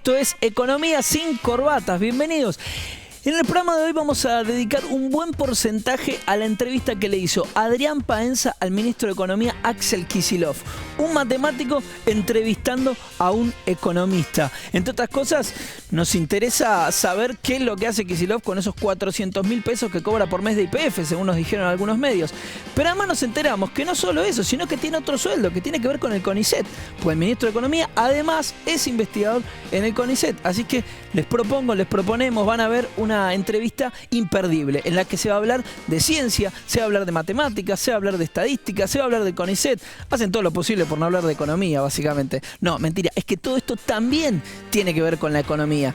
Esto es Economía sin Corbatas. Bienvenidos. En el programa de hoy vamos a dedicar un buen porcentaje a la entrevista que le hizo Adrián Paenza al ministro de Economía Axel Kicillof, un matemático entrevistando a un economista. Entre otras cosas, nos interesa saber qué es lo que hace Kicillof con esos 400.000 pesos que cobra por mes de YPF, según nos dijeron algunos medios. Pero además nos enteramos que no solo eso, sino que tiene otro sueldo que tiene que ver con el CONICET, pues el ministro de Economía además es investigador en el CONICET. Así que les proponemos, van a ver una entrevista imperdible en la que se va a hablar de ciencia, se va a hablar de matemáticas, se va a hablar de estadística, se va a hablar de CONICET. Hacen todo lo posible por no hablar de economía, básicamente. No, mentira, es que todo esto también tiene que ver con la economía.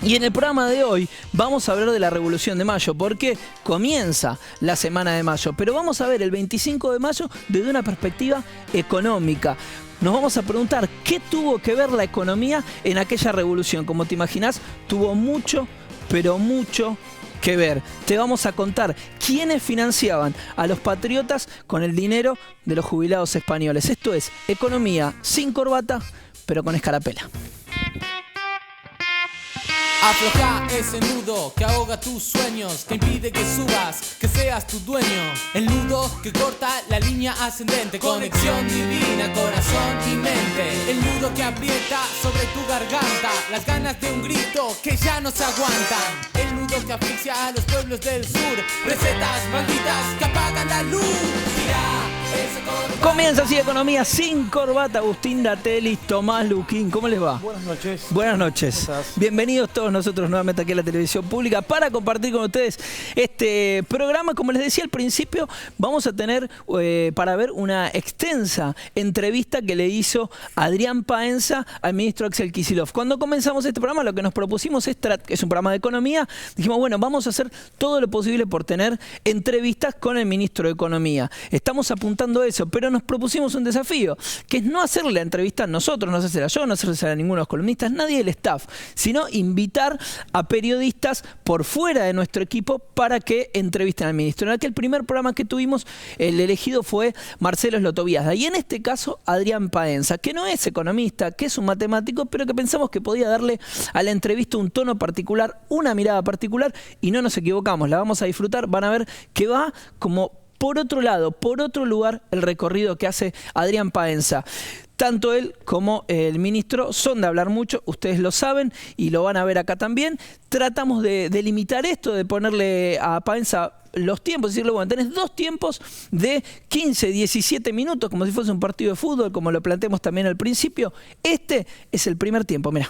Y en el programa de hoy vamos a hablar de la Revolución de Mayo, porque comienza la semana de mayo, pero vamos a ver el 25 de mayo desde una perspectiva económica. Nos vamos a preguntar qué tuvo que ver la economía en aquella revolución. Como te imaginás, tuvo mucho, pero mucho que ver. Te vamos a contar quiénes financiaban a los patriotas con el dinero de los jubilados españoles. Esto es Economía sin corbata, pero con escarapela. Afloja ese nudo que ahoga tus sueños, que impide que subas, que seas tu dueño. El nudo que corta la línea ascendente, conexión divina, corazón y mente. El nudo que aprieta sobre tu garganta, las ganas de un grito que ya no se aguantan. El nudo que asfixia a los pueblos del sur, recetas malditas que apagan la luz. Comienza así Economía sin corbata. Agustín Datelis, Tomás Luquín, ¿cómo les va? Buenas noches. Buenas noches. Bienvenidos todos nosotros nuevamente aquí a la televisión pública para compartir con ustedes este programa. Como les decía al principio, vamos a tener para ver una extensa entrevista que le hizo Adrián Paenza al ministro Axel Kicillof. Cuando comenzamos este programa, lo que nos propusimos es un programa de economía. Dijimos, bueno, vamos a hacer todo lo posible por tener entrevistas con el ministro de Economía. Estamos apuntando a eso, pero nos propusimos un desafío, que es no hacerle la entrevista a nosotros, no hacérsela yo, no hacérsela a ninguno de los columnistas, nadie del staff, sino invitar a periodistas por fuera de nuestro equipo para que entrevisten al ministro. En aquel primer programa que tuvimos, el elegido fue Marcelo Slotoviazda, y en este caso Adrián Paenza, que no es economista, que es un matemático, pero que pensamos que podía darle a la entrevista un tono particular, una mirada particular, y no nos equivocamos, la vamos a disfrutar. Van a ver que va como por otro lado, por otro lugar, el recorrido que hace Adrián Paenza. Tanto él como el ministro son de hablar mucho, ustedes lo saben y lo van a ver acá también. Tratamos de limitar esto, de ponerle a Paenza los tiempos, decirle, bueno, tenés dos tiempos de 15, 17 minutos, como si fuese un partido de fútbol, como lo planteamos también al principio. Este es el primer tiempo, mirá.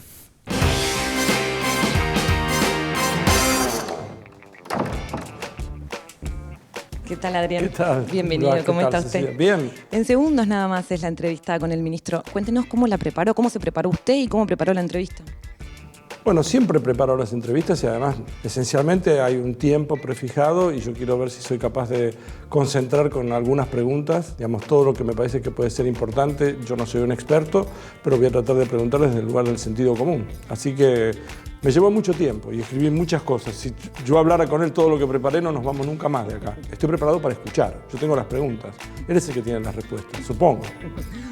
¿Qué tal, Adrián? ¿Qué tal? Bienvenido, ¿Qué ¿cómo tal, está usted? Cecilia? Bien. En segundos nada más es la entrevista con el ministro. Cuéntenos cómo la preparó, cómo se preparó usted y cómo preparó la entrevista. Bueno, siempre preparo las entrevistas y además, esencialmente, hay un tiempo prefijado y yo quiero ver si soy capaz de concentrar con algunas preguntas, digamos, todo lo que me parece que puede ser importante. Yo no soy un experto, pero voy a tratar de preguntar desde el lugar del sentido común. Así que me llevó mucho tiempo y escribí muchas cosas. Si yo hablara con él todo lo que preparé, no nos vamos nunca más de acá. Estoy preparado para escuchar. Yo tengo las preguntas. Él es el que tiene las respuestas, supongo.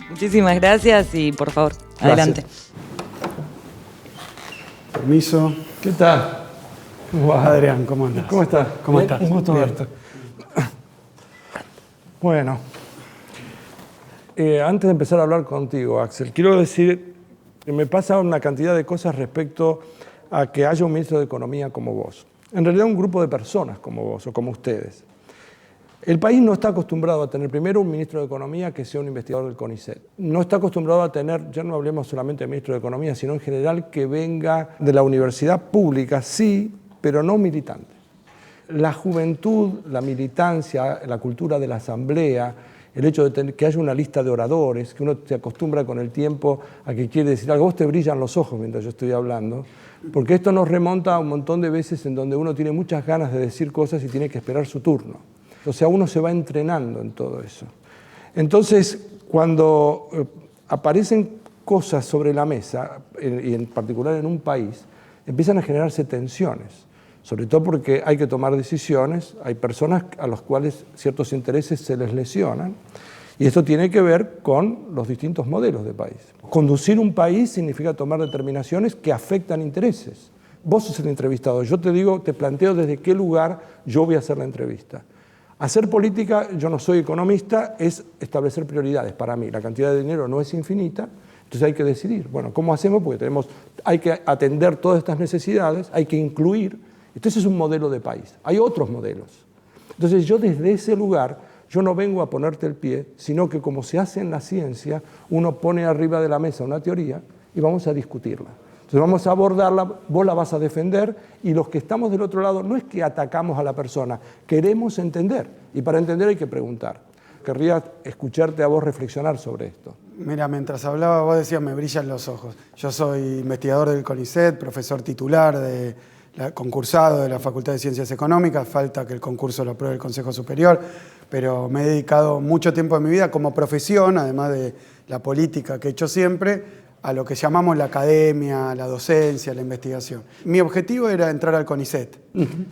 Muchísimas gracias y, por favor, Gracias. adelante. Permiso. ¿Qué tal? ¿Cómo vas, Adrián? ¿Cómo andas? ¿Cómo estás? ¿Cómo Bien, estás? Un gusto Bien. verte. Bueno, antes de empezar a hablar contigo, Axel, quiero decir que me pasa una cantidad de cosas respecto a que haya un ministro de Economía como vos. En realidad un grupo de personas como vos o como ustedes. El país no está acostumbrado a tener primero un ministro de Economía que sea un investigador del CONICET. No está acostumbrado a tener, ya no hablemos solamente de ministro de Economía, sino en general que venga de la universidad pública, sí, pero no militante. La juventud, la militancia, la cultura de la asamblea, el hecho de que haya una lista de oradores, que uno se acostumbra con el tiempo a que quiere decir algo, vos te brillan los ojos mientras yo estoy hablando, porque esto nos remonta a un montón de veces en donde uno tiene muchas ganas de decir cosas y tiene que esperar su turno. O sea, uno se va entrenando en todo eso. Entonces, cuando aparecen cosas sobre la mesa, y en particular en un país, empiezan a generarse tensiones. Sobre todo porque hay que tomar decisiones, hay personas a las cuales ciertos intereses se les lesionan, Y esto tiene que ver con los distintos modelos de país. Conducir un país significa tomar determinaciones que afectan intereses. Vos sos el entrevistado, yo te digo, te planteo desde qué lugar yo voy a hacer la entrevista. Hacer política, yo no soy economista, es establecer prioridades para mí. La cantidad de dinero no es infinita, entonces hay que decidir. Bueno, ¿cómo hacemos? Porque hay que atender todas estas necesidades, hay que incluir. Entonces es un modelo de país. Hay otros modelos. Entonces yo desde ese lugar, yo no vengo a ponerte el pie, sino que como se hace en la ciencia, uno pone arriba de la mesa una teoría y vamos a discutirla. Entonces vamos a abordarla, vos la vas a defender y los que estamos del otro lado no es que atacamos a la persona, queremos entender y para entender hay que preguntar. Querría escucharte a vos reflexionar sobre esto. Mira, mientras hablaba vos decías, me brillan los ojos. Yo soy investigador del CONICET, profesor titular concursado de la Facultad de Ciencias Económicas, falta que el concurso lo apruebe el Consejo Superior, pero me he dedicado mucho tiempo de mi vida como profesión, además de la política que he hecho siempre, a lo que llamamos la academia, la docencia, la investigación. Mi objetivo era entrar al CONICET,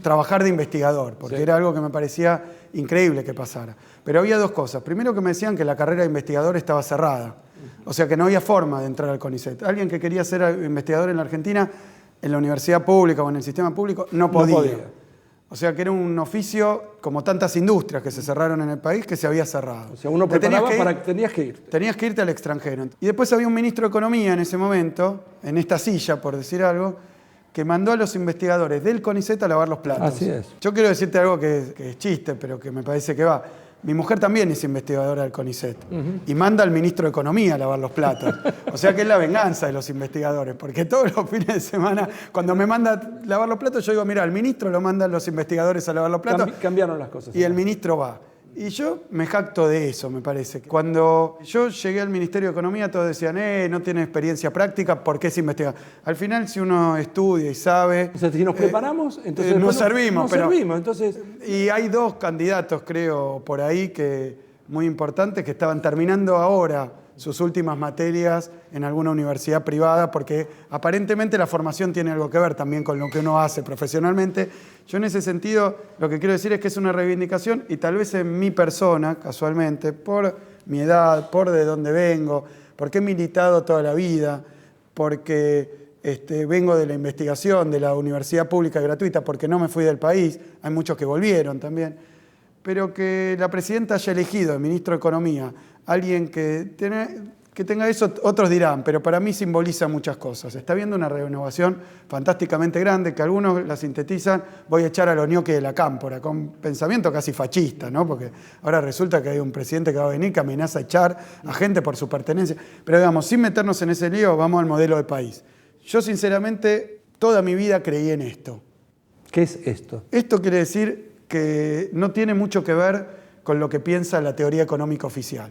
trabajar de investigador, porque era algo que me parecía increíble que pasara. Pero había dos cosas. Primero que me decían que la carrera de investigador estaba cerrada, o sea que no había forma de entrar al CONICET. Alguien que quería ser investigador en la Argentina, en la universidad pública o en el sistema público, no podía. O sea que era un oficio, como tantas industrias que se cerraron en el país, que se había cerrado. O sea, uno preparaba para que tenías que ir. Tenías que irte al extranjero. Y después había un ministro de Economía en ese momento, en esta silla, por decir algo, que mandó a los investigadores del CONICET a lavar los platos. Así es. Yo quiero decirte algo que es chiste, pero que me parece que va. Mi mujer también es investigadora del CONICET y manda al ministro de Economía a lavar los platos. O sea que es la venganza de los investigadores, porque todos los fines de semana, cuando me manda a lavar los platos, yo digo, mira, al ministro lo mandan los investigadores a lavar los platos. Cambiaron las cosas. Y el ministro va. Y yo me jacto de eso, me parece. Cuando yo llegué al Ministerio de Economía, todos decían, no tiene experiencia práctica, ¿por qué se investiga? Al final, si uno estudia y sabe... O sea, si nos preparamos, entonces... nos servimos. Entonces... Y hay dos candidatos, creo, por ahí, muy importantes, que estaban terminando ahora sus últimas materias en alguna universidad privada, porque aparentemente la formación tiene algo que ver también con lo que uno hace profesionalmente. Yo en ese sentido lo que quiero decir es que es una reivindicación y tal vez en mi persona, casualmente, por mi edad, por de dónde vengo, porque he militado toda la vida, porque vengo de la investigación, de la universidad pública gratuita, porque no me fui del país, hay muchos que volvieron también, pero que la presidenta haya elegido el ministro de Economía, alguien que tenga eso, otros dirán, pero para mí simboliza muchas cosas. Está habiendo una renovación fantásticamente grande, que algunos la sintetizan, voy a echar a los ñoquis de la cámpora, con pensamiento casi fascista, ¿no? Porque ahora resulta que hay un presidente que va a venir que amenaza a echar a gente por su pertenencia. Pero digamos, sin meternos en ese lío, vamos al modelo de país. Yo sinceramente, toda mi vida creí en esto. ¿Qué es esto? Esto quiere decir que no tiene mucho que ver con lo que piensa la teoría económica oficial.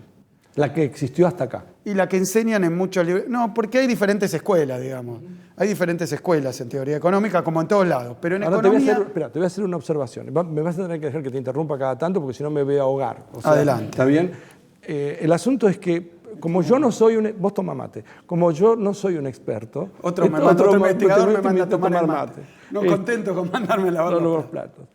La que existió hasta acá. Y la que enseñan en muchos libros. No, porque hay diferentes escuelas, digamos. Hay diferentes escuelas en teoría económica, como en todos lados. Pero en ahora economía... te voy a hacer una observación. Me vas a tener que dejar que te interrumpa cada tanto, porque si no me voy a ahogar. O sea, adelante. ¿Está bien? El asunto es que, como yo no soy un... Vos toma mate. Como yo no soy un experto... Otro investigador me manda a tomar mate. No contento con mandarme a lavar los platos.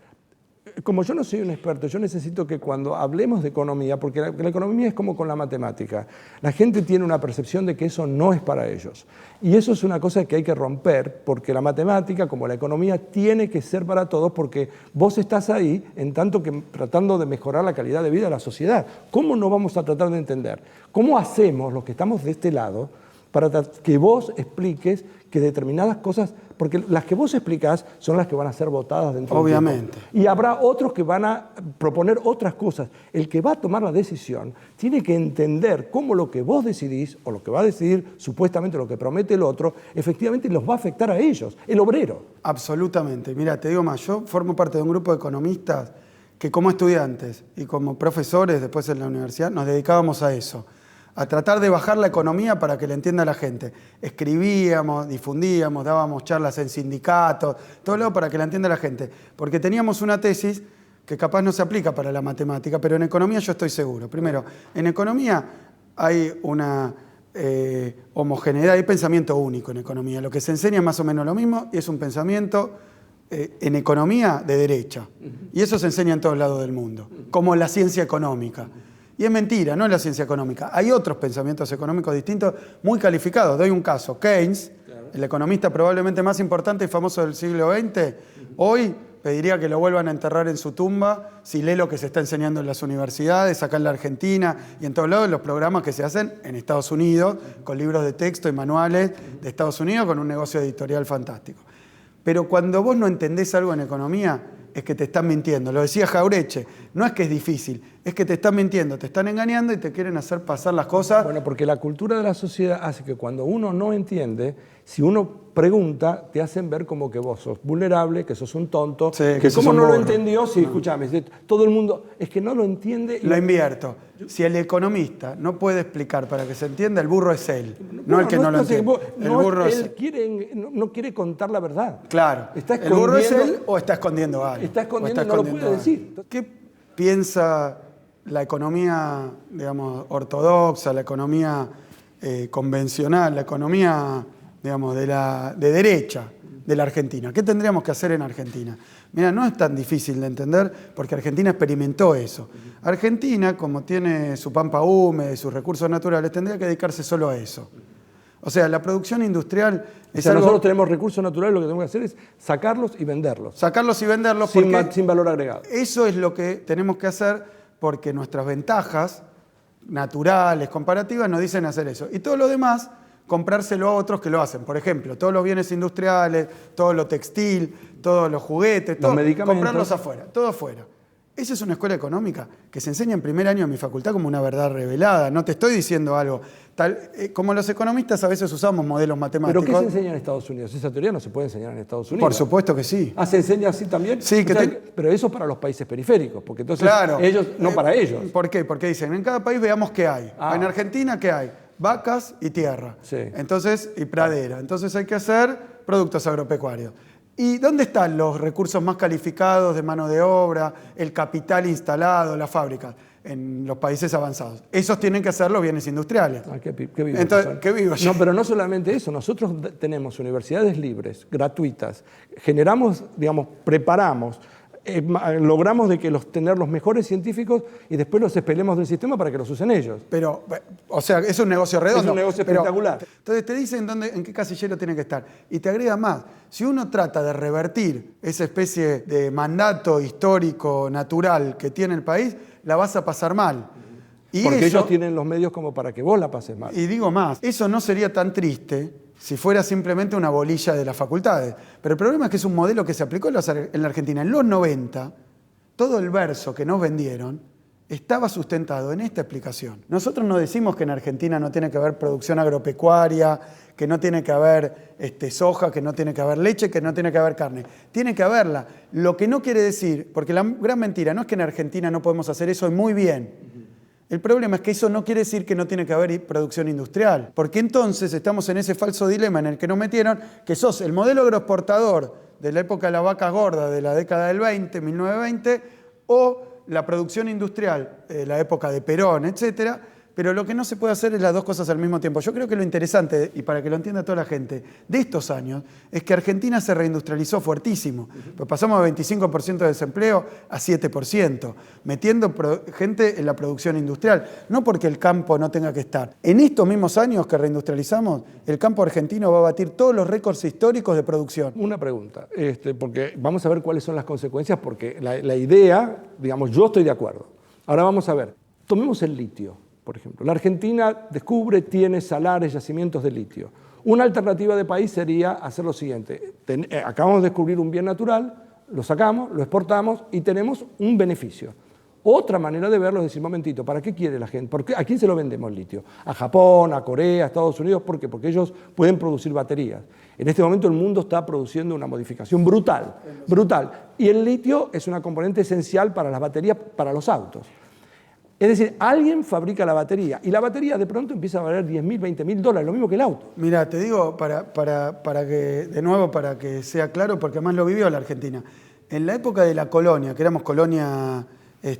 Como yo no soy un experto, yo necesito que cuando hablemos de economía, porque la economía es como con la matemática, la gente tiene una percepción de que eso no es para ellos. Y eso es una cosa que hay que romper, porque la matemática, como la economía, tiene que ser para todos, porque vos estás ahí en tanto que tratando de mejorar la calidad de vida de la sociedad. ¿Cómo no vamos a tratar de entender? ¿Cómo hacemos los que estamos de este lado para que vos expliques que determinadas cosas, porque las que vos explicás son las que van a ser votadas dentro del tiempo. Obviamente. Y habrá otros que van a proponer otras cosas. El que va a tomar la decisión tiene que entender cómo lo que vos decidís, o lo que va a decidir supuestamente lo que promete el otro, efectivamente los va a afectar a ellos, el obrero. Absolutamente. Mira, te digo más, yo formo parte de un grupo de economistas que como estudiantes y como profesores después en la universidad nos dedicábamos a eso, a tratar de bajar la economía para que la entienda la gente. Escribíamos, difundíamos, dábamos charlas en sindicatos, todo lado para que la entienda la gente. Porque teníamos una tesis que capaz no se aplica para la matemática, pero en economía yo estoy seguro. Primero, en economía hay una homogeneidad, hay pensamiento único en economía. Lo que se enseña es más o menos lo mismo y es un pensamiento en economía de derecha. Y eso se enseña en todos lados del mundo, como la ciencia económica. Y es mentira, no es la ciencia económica. Hay otros pensamientos económicos distintos muy calificados. Doy un caso. Keynes, el economista probablemente más importante y famoso del siglo XX, hoy pediría que lo vuelvan a enterrar en su tumba si lee lo que se está enseñando en las universidades, acá en la Argentina y en todos lados, los programas que se hacen en Estados Unidos, con libros de texto y manuales de Estados Unidos, con un negocio editorial fantástico. Pero cuando vos no entendés algo en economía, es que te están mintiendo. Lo decía Jaureche, no es que es difícil, es que te están mintiendo, te están engañando y te quieren hacer pasar las cosas. Bueno, porque la cultura de la sociedad hace que cuando uno no entiende, si uno pregunta, te hacen ver como que vos sos vulnerable, que sos un tonto, Sí, que sos cómo un no lo burro. entendió, si escuchame, todo el mundo, es que no lo entiende. Lo invierto. Si el economista no puede explicar para que se entienda, el burro es él, no el que no lo entiende. El burro es él. No quiere contar la verdad. Claro. Está ¿El burro es escondiendo- él o está escondiendo algo? Está escondiendo, O no lo escondiendo puede algo. decir. ¿Qué piensa la economía, digamos, ortodoxa, la economía convencional, la economía, digamos, de derecha de la Argentina? ¿Qué tendríamos que hacer en Argentina? Mira, no es tan difícil de entender porque Argentina experimentó eso. Argentina, como tiene su pampa húmeda y sus recursos naturales, tendría que dedicarse solo a eso. O sea, la producción industrial O es sea, algo... nosotros tenemos recursos naturales, lo que tenemos que hacer es sacarlos y venderlos, Sacarlos y venderlos sin, porque sin valor agregado. eso es lo que tenemos que hacer porque nuestras ventajas naturales, comparativas, nos dicen hacer eso. Y todo lo demás, comprárselo a otros que lo hacen. Por ejemplo, todos los bienes industriales, todo lo textil, todos los juguetes, todo, medicamentos. comprarlos afuera, todo afuera. Esa es una escuela económica que se enseña en primer año en mi facultad como una verdad revelada. No te estoy diciendo algo. Como los economistas a veces usamos modelos matemáticos. ¿Pero qué se enseña en Estados Unidos? Esa teoría no se puede enseñar en Estados Unidos. Por supuesto que sí. ¿Se enseña así también? Sí, que pero eso para los países periféricos, porque entonces Claro. ellos, no para ellos. ¿Por qué? Porque dicen, en cada país veamos qué hay. Ah. En Argentina, ¿qué hay? Vacas y tierra. Sí. Entonces, y pradera. Entonces hay que hacer productos agropecuarios. ¿Y dónde están los recursos más calificados de mano de obra, el capital instalado, las fábricas? En los países avanzados. Esos tienen que hacer los bienes industriales. Ah, qué vivo Entonces, que son. qué vivo yo. No, pero no solamente eso. Nosotros tenemos universidades libres, gratuitas. Generamos, digamos, preparamos, logramos de que tener los mejores científicos y después los expelemos del sistema para que los usen ellos. Pero, o sea, es un negocio redondo. Es un negocio pero- espectacular. Entonces te dicen en qué casillero tiene que estar. Y te agrega más. Si uno trata de revertir esa especie de mandato histórico, natural que tiene el país, la vas a pasar mal. Y Porque eso, ellos tienen los medios como para que vos la pases mal. y digo más, eso no sería tan triste si fuera simplemente una bolilla de las facultades. Pero el problema es que es un modelo que se aplicó en la Argentina. En los 90, todo el verso que nos vendieron estaba sustentado en esta explicación. Nosotros no decimos que en Argentina no tiene que haber producción agropecuaria, que no tiene que haber soja, que no tiene que haber leche, que no tiene que haber carne. Tiene que haberla. Lo que no quiere decir, porque la gran mentira no es que en Argentina no podemos hacer eso, y muy bien. El problema es que eso no quiere decir que no tiene que haber producción industrial, porque entonces estamos en ese falso dilema en el que nos metieron, que sos el modelo agroexportador de la época de la vaca gorda de la década del 20, 1920, o la producción industrial de la época de Perón, etcétera. Pero lo que no se puede hacer es las dos cosas al mismo tiempo. Yo creo que lo interesante, y para que lo entienda toda la gente, de estos años, es que Argentina se reindustrializó fuertísimo. Pues pasamos de 25% de desempleo a 7%, metiendo gente en la producción industrial. No porque el campo no tenga que estar. En estos mismos años que reindustrializamos, el campo argentino va a batir todos los récords históricos de producción. Una pregunta, porque vamos a ver cuáles son las consecuencias, porque la idea, digamos, yo estoy de acuerdo. Ahora vamos a ver, tomemos el litio, por ejemplo. La Argentina descubre, tiene salares, yacimientos de litio. Una alternativa de país sería hacer lo siguiente. Acabamos de descubrir un bien natural, lo sacamos, lo exportamos y tenemos un beneficio. Otra manera de verlo es decir, momentito, ¿para qué quiere la gente? ¿A quién se lo vendemos el litio? ¿A Japón, a Corea, a Estados Unidos? ¿Por qué? Porque ellos pueden producir baterías. En este momento el mundo está produciendo una modificación brutal, brutal. Y el litio es una componente esencial para las baterías, para los autos. Es decir, alguien fabrica la batería y la batería de pronto empieza a valer $10.000, $20.000, lo mismo que el auto. Mira, te digo, para que, de nuevo, para que sea claro, porque además lo vivió la Argentina. En la época de la colonia, que éramos colonia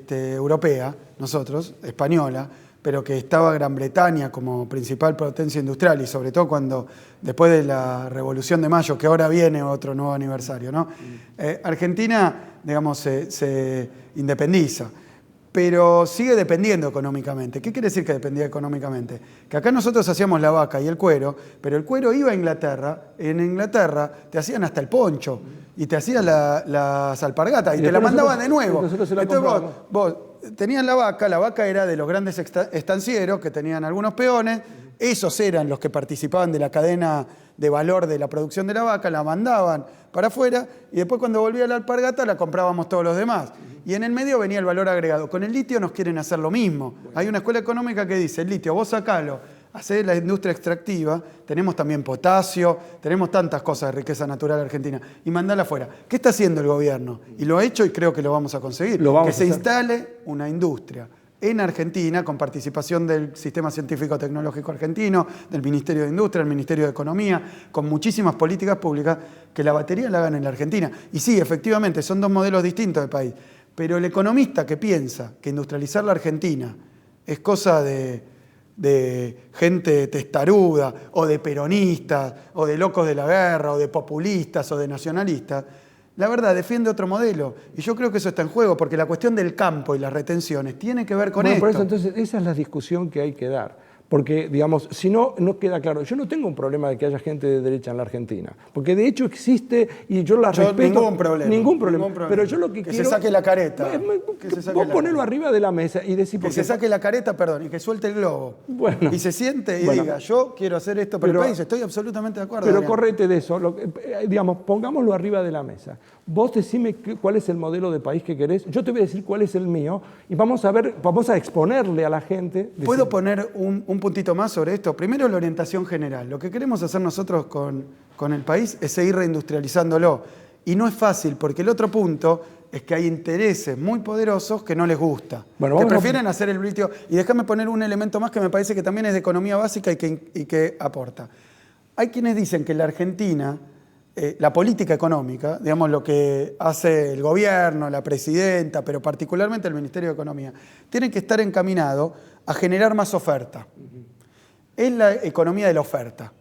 europea, nosotros, española, pero que estaba Gran Bretaña como principal potencia industrial y sobre todo cuando, después de la Revolución de Mayo, que ahora viene otro nuevo aniversario, ¿no? Argentina, digamos, se independiza. pero sigue dependiendo económicamente. ¿Qué quiere decir que dependía económicamente? Que acá nosotros hacíamos la vaca y el cuero, pero el cuero iba a Inglaterra, en Inglaterra te hacían hasta el poncho, y te hacían las alpargatas, y te la mandaban de nuevo. Entonces vos tenías la vaca era de los grandes estancieros, que tenían algunos peones, esos eran los que participaban de la cadena de valor de la producción de la vaca, la mandaban para afuera, y después cuando volvía la alpargata la comprábamos todos los demás. Y en el medio venía el valor agregado. Con el litio nos quieren hacer lo mismo. Hay una escuela económica que dice, el litio, vos sacalo, hacés la industria extractiva, tenemos también potasio, tenemos tantas cosas de riqueza natural argentina, y mandala afuera. ¿Qué está haciendo el gobierno? Y lo ha hecho y creo que lo vamos a conseguir. Que se instale una industria en Argentina, con participación del Sistema Científico Tecnológico Argentino, del Ministerio de Industria, del Ministerio de Economía, con muchísimas políticas públicas, que la batería la hagan en la Argentina. Y sí, efectivamente, son dos modelos distintos de país. Pero el economista que piensa que industrializar la Argentina es cosa de gente testaruda, o de peronistas, o de locos de la guerra, o de populistas, o de nacionalistas, la verdad, defiende otro modelo. Y yo creo que eso está en juego, porque la cuestión del campo y las retenciones tiene que ver con esto. Por eso, entonces, esa es la discusión que hay que dar. Porque, digamos, si no, no queda claro. Yo no tengo un problema de que haya gente de derecha en la Argentina. Porque de hecho existe y yo la respeto. Ningún problema. Pero yo lo que quiero... se saque la careta. Vos ponelo arriba de la mesa y decir... Que se saque la careta, perdón, y que suelte el globo. Bueno. Y se siente y diga, yo quiero hacer esto para el país. Estoy absolutamente de acuerdo. Pero Adrián, correte de eso. Digamos, pongámoslo arriba de la mesa. Vos decime cuál es el modelo de país que querés. Yo te voy a decir cuál es el mío. Y vamos a ver, vamos a exponerle a la gente. ¿Puedo poner un puntito más sobre esto? Primero, la orientación general. Lo que queremos hacer nosotros con el país es seguir reindustrializándolo. Y no es fácil, porque el otro punto es que hay intereses muy poderosos que no les gusta. Bueno, que prefieren hacer el litio. Y déjame poner un elemento más que me parece que también es de economía básica y que aporta. Hay quienes dicen que la Argentina... la política económica, digamos lo que hace el gobierno, la presidenta, pero particularmente el Ministerio de Economía, tiene que estar encaminado a generar más oferta. Es la economía de la oferta,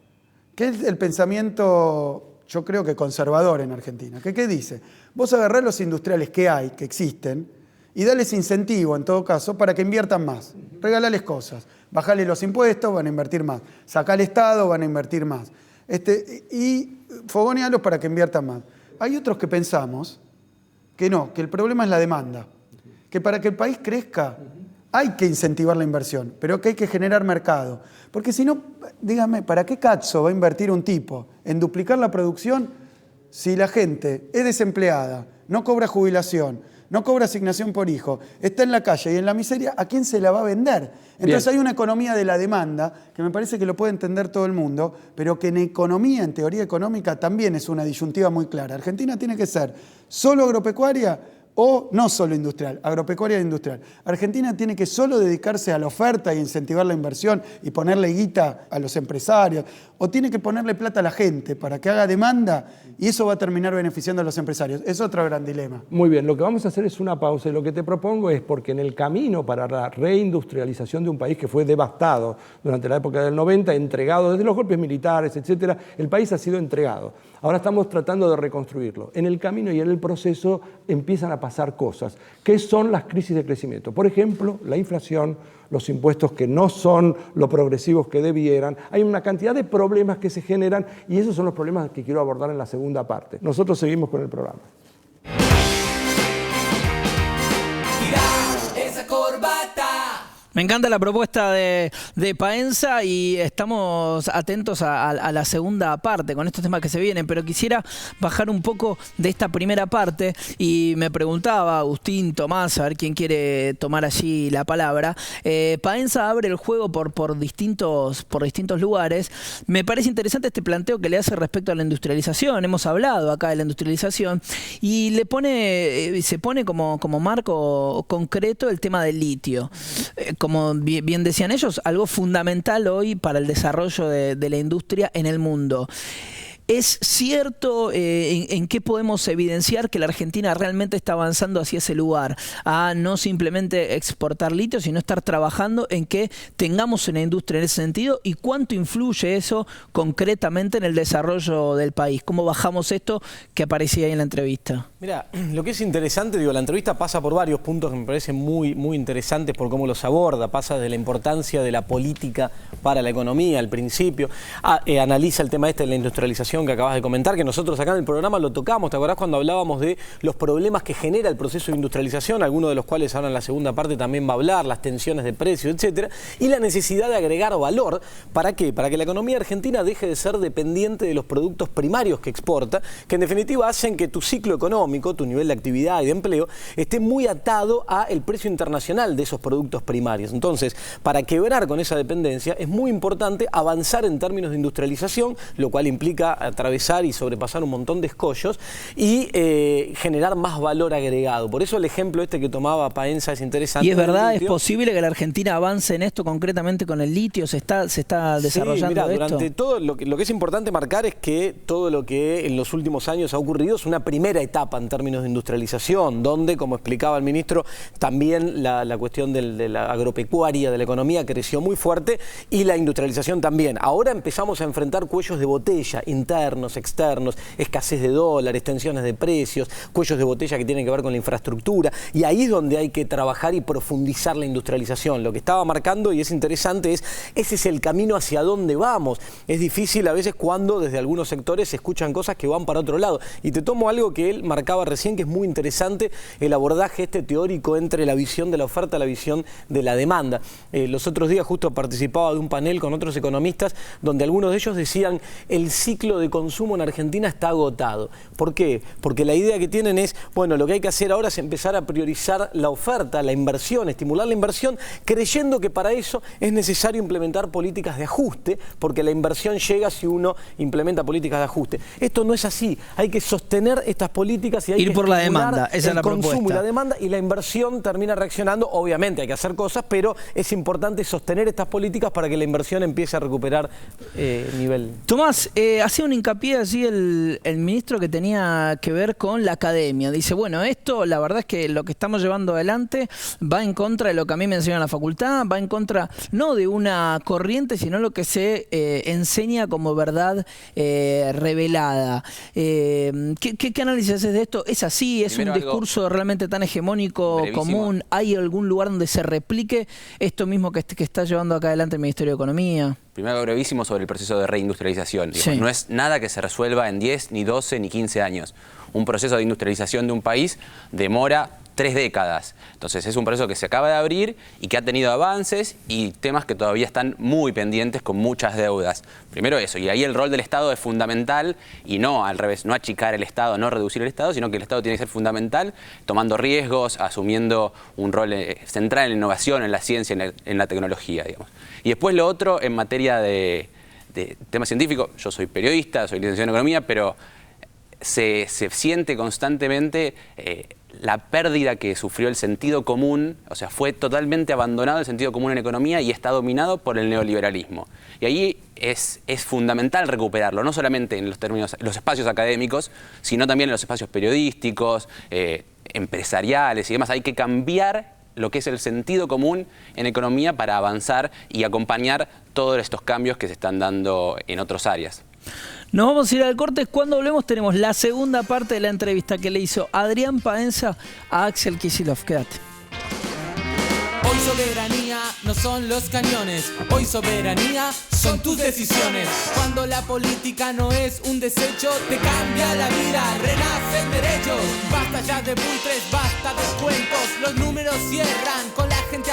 que es el pensamiento, yo creo que conservador en Argentina. ¿Qué dice? Vos agarrás los industriales que hay, que existen, y dales incentivo, en todo caso, para que inviertan más. Regalales cosas. Bajale los impuestos, van a invertir más. Sacá al Estado, van a invertir más. Y fogonealos para que inviertan más. Hay otros que pensamos que no, que el problema es la demanda, que para que el país crezca hay que incentivar la inversión, pero que hay que generar mercado. Porque si no, dígame, ¿para qué cazzo va a invertir un tipo en duplicar la producción si la gente es desempleada, no cobra jubilación, no cobra asignación por hijo, está en la calle y en la miseria? ¿A quién se la va a vender? Entonces hay una economía de la demanda que me parece que lo puede entender todo el mundo, pero que en economía, en teoría económica, también es una disyuntiva muy clara. Argentina tiene que ser solo agropecuaria o no solo industrial, agropecuaria e industrial. Argentina tiene que solo dedicarse a la oferta e incentivar la inversión y ponerle guita a los empresarios, o tiene que ponerle plata a la gente para que haga demanda y eso va a terminar beneficiando a los empresarios. Es otro gran dilema. Muy bien, lo que vamos a hacer es una pausa y lo que te propongo es, porque en el camino para la reindustrialización de un país que fue devastado durante la época del 90, entregado desde los golpes militares, etcétera, el país ha sido entregado. Ahora estamos tratando de reconstruirlo. En el camino y en el proceso empiezan a pasar cosas, que son las crisis de crecimiento. Por ejemplo, la inflación, los impuestos que no son lo progresivos que debieran. Hay una cantidad de problemas que se generan y esos son los problemas que quiero abordar en la segunda parte. Nosotros seguimos con el programa. Tira esa corbata. Me encanta la propuesta de Paenza y estamos atentos a la segunda parte con estos temas que se vienen, pero quisiera bajar un poco de esta primera parte y me preguntaba Agustín, Tomás, a ver quién quiere tomar allí la palabra. Paenza abre el juego por distintos lugares. Me parece interesante este planteo que le hace respecto a la industrialización. Hemos hablado acá de la industrialización y se pone como marco concreto el tema del litio. Como bien decían ellos, algo fundamental hoy para el desarrollo de la industria en el mundo. ¿Es cierto en qué podemos evidenciar que la Argentina realmente está avanzando hacia ese lugar? A no simplemente exportar litio, sino estar trabajando en que tengamos una industria en ese sentido. ¿Y cuánto influye eso concretamente en el desarrollo del país? ¿Cómo bajamos esto que aparecía ahí en la entrevista? Mira, lo que es interesante, la entrevista pasa por varios puntos que me parecen muy interesantes por cómo los aborda. Pasa de la importancia de la política para la economía al principio. Analiza el tema de la industrialización que acabas de comentar, que nosotros acá en el programa lo tocamos. ¿Te acordás cuando hablábamos de los problemas que genera el proceso de industrialización? Algunos de los cuales ahora en la segunda parte también va a hablar, las tensiones de precios, etcétera. Y la necesidad de agregar valor. ¿Para qué? Para que la economía argentina deje de ser dependiente de los productos primarios que exporta, que en definitiva hacen que tu ciclo económico, tu nivel de actividad y de empleo, esté muy atado al precio internacional de esos productos primarios. Entonces, para quebrar con esa dependencia, es muy importante avanzar en términos de industrialización, lo cual implica atravesar y sobrepasar un montón de escollos y generar más valor agregado. Por eso el ejemplo que tomaba Paenza es interesante. ¿Y es verdad, es posible que la Argentina avance en esto concretamente con el litio? ¿Se está desarrollando mira, esto? Durante todo lo que es importante marcar es que todo lo que en los últimos años ha ocurrido es una primera etapa en términos de industrialización, donde, como explicaba el ministro, también la cuestión de la agropecuaria, de la economía, creció muy fuerte y la industrialización también. Ahora empezamos a enfrentar cuellos de botella, internos, externos, escasez de dólares, tensiones de precios, cuellos de botella que tienen que ver con la infraestructura, y ahí es donde hay que trabajar y profundizar la industrialización. Lo que estaba marcando, y es interesante, ese es el camino hacia dónde vamos. Es difícil a veces cuando desde algunos sectores se escuchan cosas que van para otro lado. Y te tomo algo que él marcaba recién, que es muy interesante, el abordaje teórico entre la visión de la oferta y la visión de la demanda. Los otros días justo participaba de un panel con otros economistas donde algunos de ellos decían el ciclo de consumo en Argentina está agotado. ¿Por qué? Porque la idea que tienen es, bueno, lo que hay que hacer ahora es empezar a priorizar la oferta, la inversión, estimular la inversión, creyendo que para eso es necesario implementar políticas de ajuste, porque la inversión llega si uno implementa políticas de ajuste. Esto no es así. Hay que sostener estas políticas y hay que por la demanda. Esa el es la consumo propuesta. Y la demanda, y la inversión termina reaccionando. Obviamente hay que hacer cosas, pero es importante sostener estas políticas para que la inversión empiece a recuperar nivel. Tomás, hacía un hincapié allí el ministro que tenía que ver con la academia. Dice, bueno, esto la verdad es que lo que estamos llevando adelante va en contra de lo que a mí me enseñan en la facultad, va en contra no de una corriente, sino lo que se enseña como verdad revelada. ¿Qué análisis haces de esto? ¿Es así? ¿Es un discurso realmente tan hegemónico, común? ¿Hay algún lugar donde se replique esto mismo que está llevando acá adelante el Ministerio de Economía? Primero, algo brevísimo sobre el proceso de reindustrialización. Sí. No es nada que se resuelva en 10, ni 12, ni 15 años. Un proceso de industrialización de un país demora 3 décadas. Entonces es un proceso que se acaba de abrir y que ha tenido avances y temas que todavía están muy pendientes con muchas deudas. Primero eso, y ahí el rol del Estado es fundamental y no al revés, no achicar el Estado, no reducir el Estado, sino que el Estado tiene que ser fundamental, tomando riesgos, asumiendo un rol central en la innovación, en la ciencia, en la tecnología, digamos. Y después lo otro, en materia de tema científico, yo soy periodista, soy licenciado en economía, pero se siente constantemente la pérdida que sufrió el sentido común, o sea, fue totalmente abandonado el sentido común en economía y está dominado por el neoliberalismo. Y ahí es fundamental recuperarlo, no solamente en los espacios académicos, sino también en los espacios periodísticos, empresariales y demás. Hay que cambiar lo que es el sentido común en economía para avanzar y acompañar todos estos cambios que se están dando en otras áreas. Nos vamos a ir al corte. Cuando volvemos tenemos la segunda parte de la entrevista que le hizo Adrián Paenza a Axel Kicillof. Quédate. Hoy soberanía no son los cañones, hoy soberanía son tus decisiones. Cuando la política no es un desecho, te cambia la vida, renacen derechos. Basta ya de buitres, basta de cuentos, los números cierran con la gente